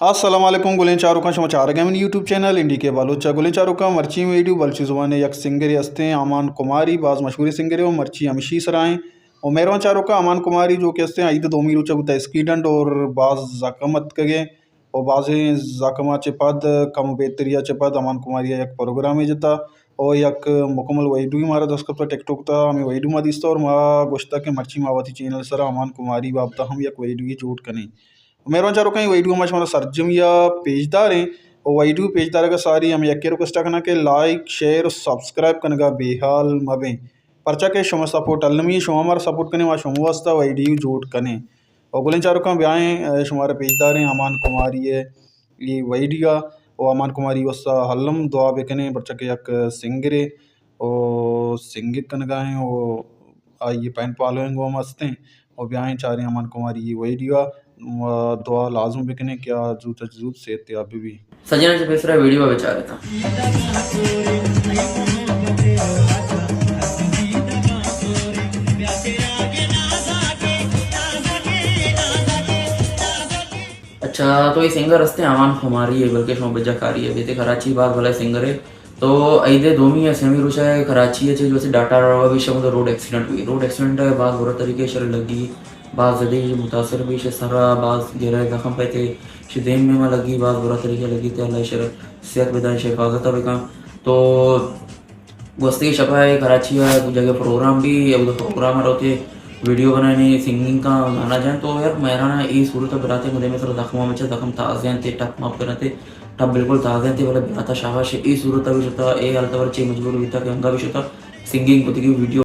असलम गुलें चारुका समाचार Gammon YouTube channel इंडी के बालूचा गुलें चारुका मर्ची video Baluchi जुबान यक सिंगर हस्ते अमान कुमारी बाज मशहूर सिंगर व मर्ची अमशी सराएँ और मेहरबान चारुका अमान कुमारी जो कि हस्ते ईद दोमी रुचा बुता स्कीडंड और बाज जाकमत कगे और बाजे जाकमा चेपद कम बेतरिया चेपद अमान कुमारी यक प्रोग्राम जता और यक मुकम्मल वैडू मारा दस्कत टिकटॉक ता हमें वैडू मा दिस्ता और मा गोश्ता के मर्ची मावती चैनल सरा अमान कुमारी बाबता हम यक वैडू जोड़ कने मेहरबान चारो कहीं वैडू हमारे हमारा सर्जम या पेजदार हैं और वैडू पेजदार का सारी हम यके रिक्वेस्ट करना के लाइक शेयर और सब्सक्राइब करने का बेहाल मबे परचा के शुमा सपोर्ट अलमी शुमा हमारा सपोर्ट करने वहाँ शुमा वास्ता वैडू जोड़ कने और गुलन चारो का ब्याह शुमारा पेजदार हैं अमान कुमारी है ये वैडिया और अमान कुमारी वस्ता हल्लम दुआ बेकने बच्चा के यक सिंगरे और सिंगित कनगा हैं वो ये पैन पालोएंगे वो मस्त हैं और ब्याह चाह रहे अमान कुमारी ये वैडिया दुआ लाजम बिकने क्या जूत जूत से अभी भी सजना से बेसरा वीडियो बेचारे था। अच्छा तो ये सिंगर हस्ते अमान कुमारी है बल्कि शो बजाकारी है बेते कराची बात भला सिंगर है तो ऐदे दोमी है सेमी रुचा है कराची है जो डाटा विषय मतलब रोड एक्सीडेंट है बात बुरा तरीके से लगी बाज जदी मुतासर भी शे सरा बाज गहरा जख्म पे थे शिदेम में लगी बाज बुरा तरीके लगी थे अल्लाह शर सेहत बेदान शे हिफाजत बेका तो वस्ती शपा है कराची है कुछ जगह प्रोग्राम भी अब प्रोग्राम रहते वीडियो बनाने सिंगिंग का गाना जाए तो यार मेरा ना ये सूरत बनाते मुझे में सर जख्म में जख्म ताज़े थे टप माप करते टप बिल्कुल ताज़े थे बोले बनाता शाबाश ये सूरत भी होता ए अलतवर चे मजबूर भी था कि अंगा भी होता सिंगिंग को वीडियो